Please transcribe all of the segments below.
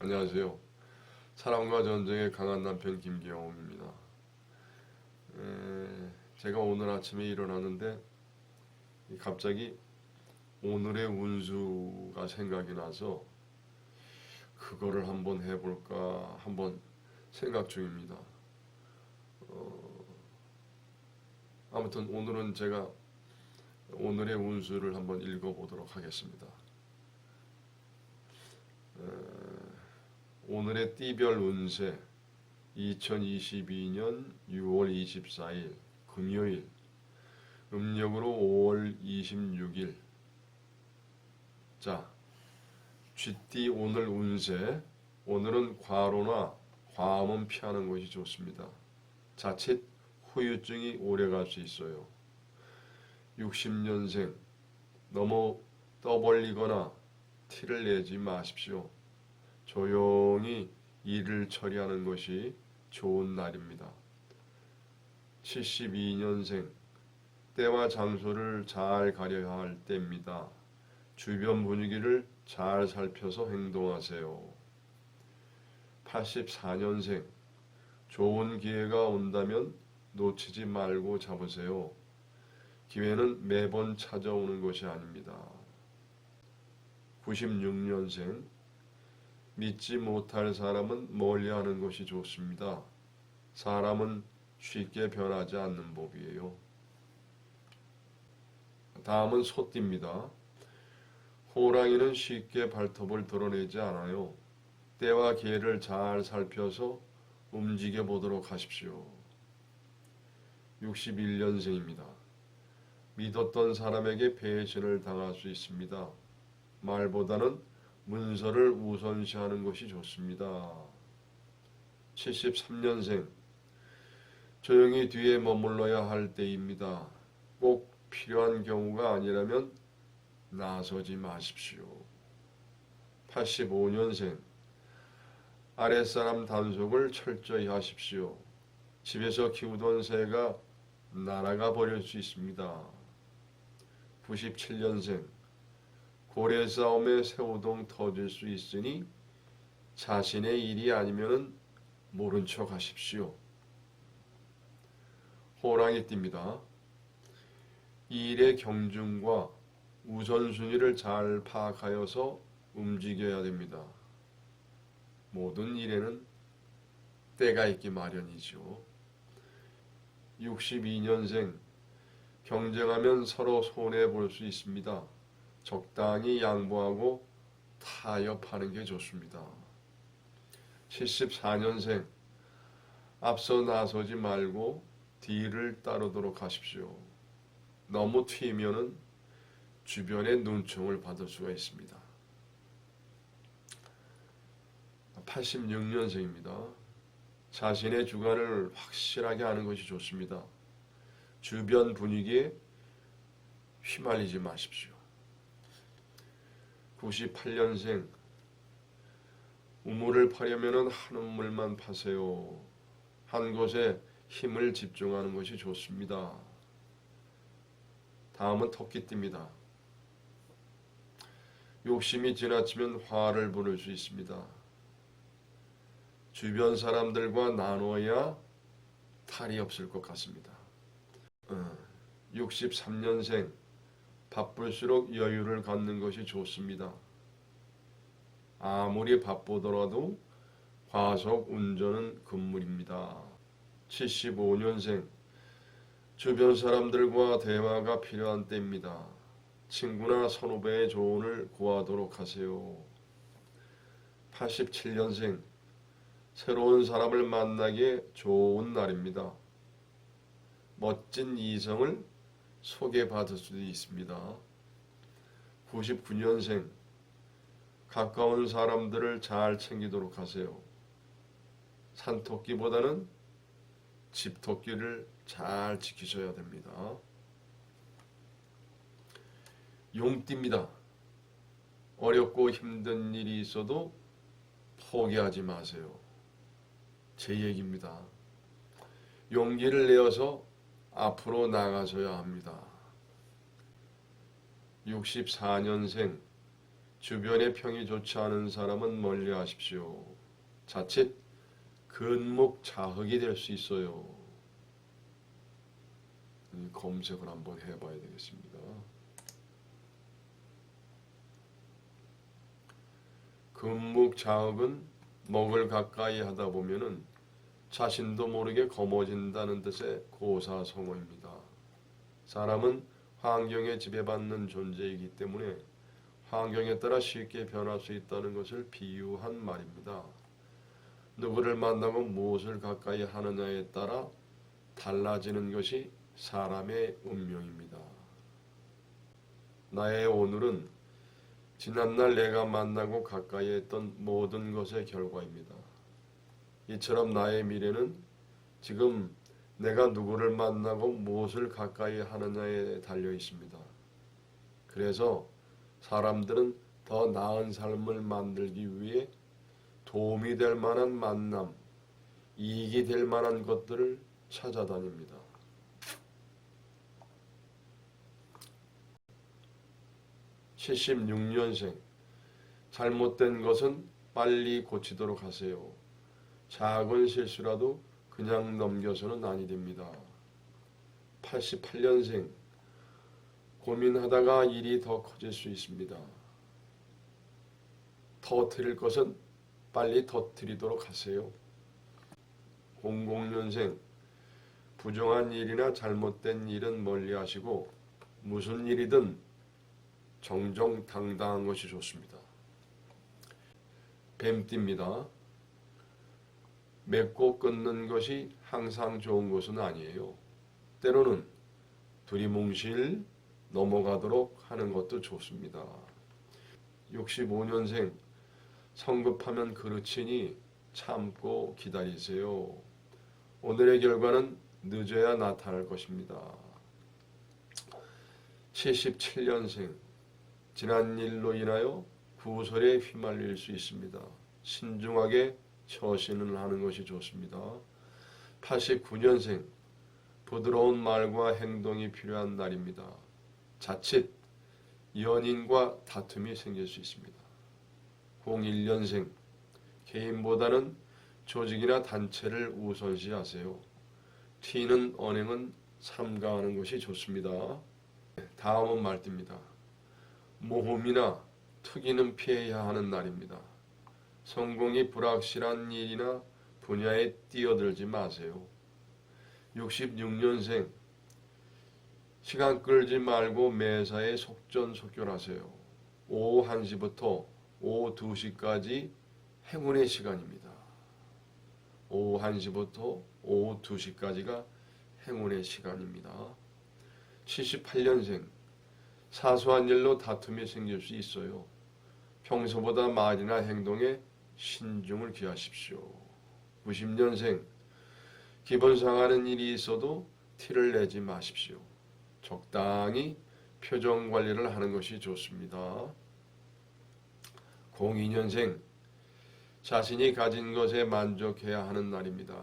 안녕하세요. 사랑과 전쟁의 강한 남편 김기영입니다. 제가 오늘 아침에 일어났는데 갑자기 오늘의 운수가 생각이 나서 그거를 한번 해볼까 한번 생각 중입니다. 아무튼 오늘은 제가 오늘의 운수를 한번 읽어보도록 하겠습니다. 오늘의 띠별 운세 2022년 6월 24일 금요일 음력으로 5월 26일. 자, 쥐띠 오늘 운세. 오늘은 과로나 과음은 피하는 것이 좋습니다. 자칫 후유증이 오래갈 수 있어요. 60년생 너무 떠벌리거나 티를 내지 마십시오. 조용히 일을 처리하는 것이 좋은 날입니다. 72년생 때와 장소를 잘 가려야 할 때입니다. 주변 분위기를 잘 살펴서 행동하세요. 84년생 좋은 기회가 온다면 놓치지 말고 잡으세요. 기회는 매번 찾아오는 것이 아닙니다. 96년생 믿지 못할 사람은 멀리하는 것이 좋습니다. 사람은 쉽게 변하지 않는 법이에요. 다음은 소띠입니다. 호랑이는 쉽게 발톱을 드러내지 않아요. 때와 기회를 잘 살펴서 움직여 보도록 하십시오. 61년생입니다. 믿었던 사람에게 배신을 당할 수 있습니다. 말보다는 문서를 우선시하는 것이 좋습니다. 73년생 조용히 뒤에 머물러야 할 때입니다. 꼭 필요한 경우가 아니라면 나서지 마십시오. 85년생 아랫사람 단속을 철저히 하십시오. 집에서 키우던 새가 날아가 버릴 수 있습니다. 97년생 고래 싸움에 새우동 터질 수 있으니 자신의 일이 아니면 모른 척 하십시오. 호랑이띠입니다. 일의 경중과 우선순위를 잘 파악하여서 움직여야 됩니다. 모든 일에는 때가 있기 마련이죠. 62년생 경쟁하면 서로 손해볼 수 있습니다. 적당히 양보하고 타협하는 게 좋습니다. 74년생 앞서 나서지 말고 뒤를 따르도록 하십시오. 너무 튀면은 주변의 눈총을 받을 수가 있습니다. 86년생입니다. 자신의 주관을 확실하게 하는 것이 좋습니다. 주변 분위기에 휘말리지 마십시오. 98년생 우물을 파려면 한 우물만 파세요. 한 곳에 힘을 집중하는 것이 좋습니다. 다음은 토끼띠입니다. 욕심이 지나치면 화를 부를 수 있습니다. 주변 사람들과 나눠야 탈이 없을 것 같습니다. 63년생 바쁠수록 여유를 갖는 것이 좋습니다. 아무리 바쁘더라도 과속 운전은 금물입니다. 75년생 주변 사람들과 대화가 필요한 때입니다. 친구나 선후배의 조언을 구하도록 하세요. 87년생 새로운 사람을 만나기에 좋은 날입니다. 멋진 이성을 소개받을 수도 있습니다. 99년생 가까운 사람들을 잘 챙기도록 하세요. 산토끼보다는 집토끼를 잘 지키셔야 됩니다. 용띠입니다. 어렵고 힘든 일이 있어도 포기하지 마세요. 제 얘기입니다. 용기를 내어서 앞으로 나가셔야 합니다. 64년생 주변의 평이 좋지 않은 사람은 멀리 하십시오. 자칫 근묵자흑이 될 수 있어요. 검색을 한번 해봐야 되겠습니다. 근묵자흑은 먹을 가까이 하다 보면은 자신도 모르게 검어진다는 뜻의 고사성어입니다. 사람은 환경에 지배받는 존재이기 때문에 환경에 따라 쉽게 변할 수 있다는 것을 비유한 말입니다. 누구를 만나고 무엇을 가까이 하느냐에 따라 달라지는 것이 사람의 운명입니다. 나의 오늘은 지난날 내가 만나고 가까이 했던 모든 것의 결과입니다. 이처럼 나의 미래는 지금 내가 누구를 만나고 무엇을 가까이 하느냐에 달려 있습니다. 그래서 사람들은 더 나은 삶을 만들기 위해 도움이 될 만한 만남, 이익이 될 만한 것들을 찾아다닙니다. (76년생) 잘못된 것은 빨리 고치도록 하세요. 작은 실수라도 그냥 넘겨서는 아니 됩니다. (88년생) 고민하다가 일이 더 커질 수 있습니다. 터뜨릴 것은 빨리 터뜨리도록 하세요. (00년생) 부정한 일이나 잘못된 일은 멀리 하시고 무슨 일이든 정정당당한 것이 좋습니다. 뱀띠입니다. 맺고 끊는 것이 항상 좋은 것은 아니에요. 때로는 두리뭉실 넘어가도록 하는 것도 좋습니다. (65년생) 성급하면 그르치니 참고 기다리세요. 오늘의 결과는 늦어야 나타날 것입니다. (77년생) 지난 일로 인하여 구설에 휘말릴 수 있습니다. 신중하게 처신을 하는 것이 좋습니다. (89년생) 부드러운 말과 행동이 필요한 날입니다. 자칫 연인과 다툼이 생길 수 있습니다. (01년생) 개인보다는 조직이나 단체를 우선시하세요. 튀는 언행은 삼가하는 것이 좋습니다. 다음은 말띠입니다. 모험이나 투기는 피해야 하는 날입니다. 성공이 불확실한 일이나 분야에 뛰어들지 마세요. (66년생) 시간 끌지 말고 매사에 속전속결하세요. 오후 1시부터 오후 2시까지 행운의 시간입니다. 오후 1시부터 오후 2시까지가 행운의 시간입니다. (78년생) 사소한 일로 다툼이 생길 수 있어요. 평소보다 말이나 행동에 신중을 기하십시오. (90년생) 기분 상하는 일이 있어도 티를 내지 마십시오. 적당히 표정 관리를 하는 것이 좋습니다. (02년생) 자신이 가진 것에 만족해야 하는 날입니다.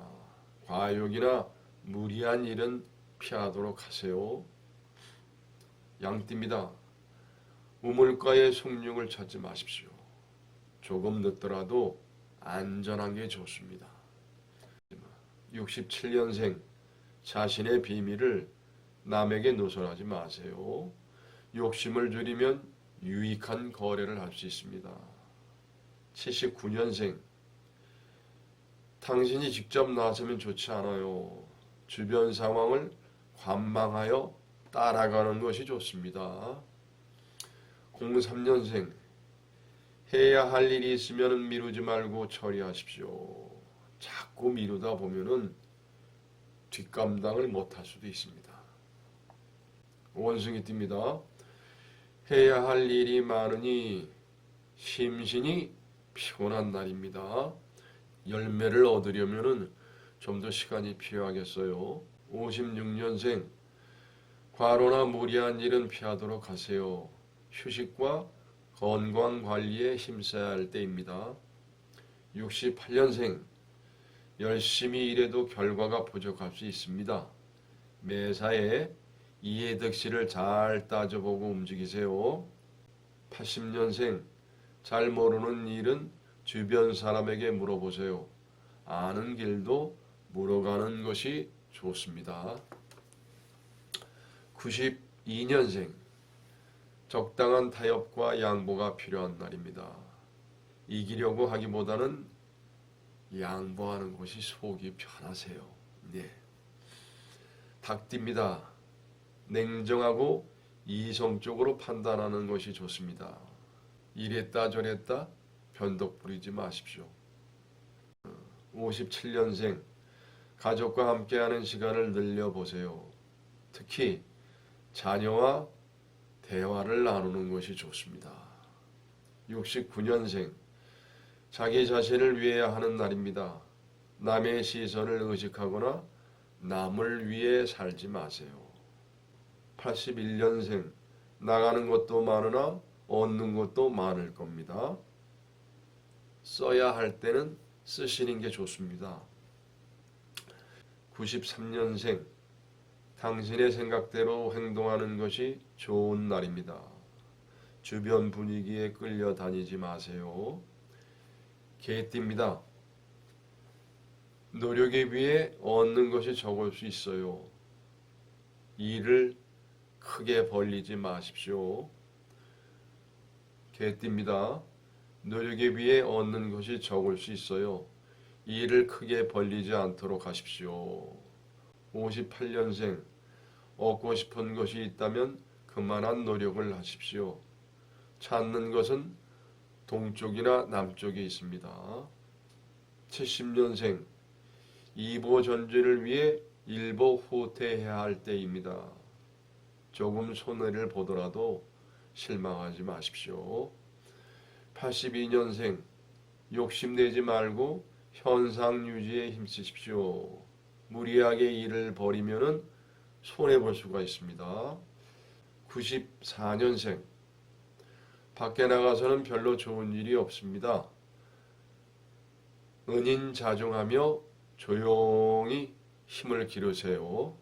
과욕이나 무리한 일은 피하도록 하세요. 양띠입니다. 우물가에 숭늉을 찾지 마십시오. 조금 늦더라도 안전한 게 좋습니다. (67년생) 자신의 비밀을 남에게 누설하지 마세요. 욕심을 줄이면 유익한 거래를 할 수 있습니다. (79년생) 당신이 직접 나서면 좋지 않아요. 주변 상황을 관망하여 따라가는 것이 좋습니다. (03년생) 해야 할 일이 있으면 미루지 말고 처리하십시오. 자꾸 미루다 보면은 뒷감당을 못할 수도 있습니다. 원숭이띠입니다. 해야 할 일이 많으니 심신이 피곤한 날입니다. 열매를 얻으려면 좀 더 시간이 필요하겠어요. (56년생) 과로나 무리한 일은 피하도록 하세요. 휴식과 건강관리에 힘써야 할 때입니다. (68년생) 열심히 일해도 결과가 부족할 수 있습니다. 매사에 이해득실을 잘 따져보고 움직이세요. (80년생) 잘 모르는 일은 주변 사람에게 물어보세요. 아는 길도 물어가는 것이 좋습니다. 92년생. 적당한 타협과 양보가 필요한 날입니다. 이기려고 하기보다는 양보하는 것이 속이 편하세요. 네. 닭띠입니다. 냉정하고 이성적으로 판단하는 것이 좋습니다. 이랬다 저랬다 변덕 부리지 마십시오. 57년생. 가족과 함께하는 시간을 늘려보세요. 특히 자녀와 대화를 나누는 것이 좋습니다. 69년생. 자기 자신을 위해야 하는 날입니다. 남의 시선을 의식하거나 남을 위해 살지 마세요. 81년생. 나가는 것도 많으나 얻는 것도 많을 겁니다. 써야 할 때는 쓰시는 게 좋습니다. 93년생. 당신의 생각대로 행동하는 것이 좋은 날입니다. 주변 분위기에 끌려다니지 마세요. 개띠입니다. 노력에 비해 얻는 것이 적을 수 있어요. 일을 크게 벌리지 마십시오. 개띠입니다. 노력에 비해 얻는 것이 적을 수 있어요. 일을 크게 벌리지 않도록 하십시오. 58년생. 얻고 싶은 것이 있다면 그만한 노력을 하십시오. 찾는 것은 동쪽이나 남쪽에 있습니다. 70년생. 이보 전제를 위해 일보 후퇴해야 할 때입니다. 조금 손해를 보더라도 실망하지 마십시오. 82년생. 욕심내지 말고 현상 유지에 힘쓰십시오. 무리하게 일을 벌이면 손해볼 수가 있습니다. 94년생. 밖에 나가서는 별로 좋은 일이 없습니다. 은인자중하며 조용히 힘을 기르세요.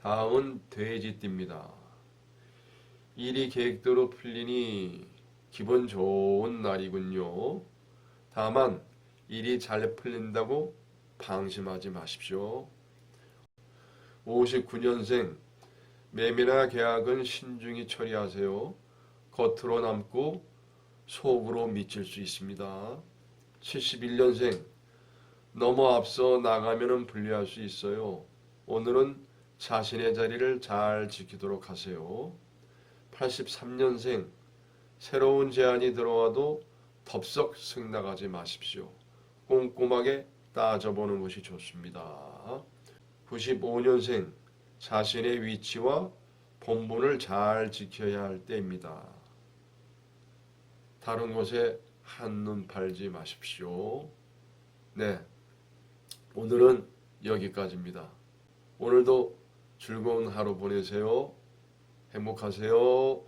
다음은 돼지띠입니다. 일이 계획대로 풀리니 기분 좋은 날이군요. 다만 일이 잘 풀린다고 방심하지 마십시오. 59년생. 매매나 계약은 신중히 처리하세요. 겉으로 남고 속으로 미칠 수 있습니다. 71년생. 너무 앞서 나가면 불리할 수 있어요. 오늘은 자신의 자리를 잘 지키도록 하세요. 83년생. 새로운 제안이 들어와도 덥석 승낙하지 마십시오. 꼼꼼하게 따져보는 것이 좋습니다. 95년생. 자신의 위치와 본분을 잘 지켜야 할 때입니다. 다른 곳에 한눈 팔지 마십시오. 네, 오늘은 여기까지입니다. 오늘도 즐거운 하루 보내세요. 행복하세요.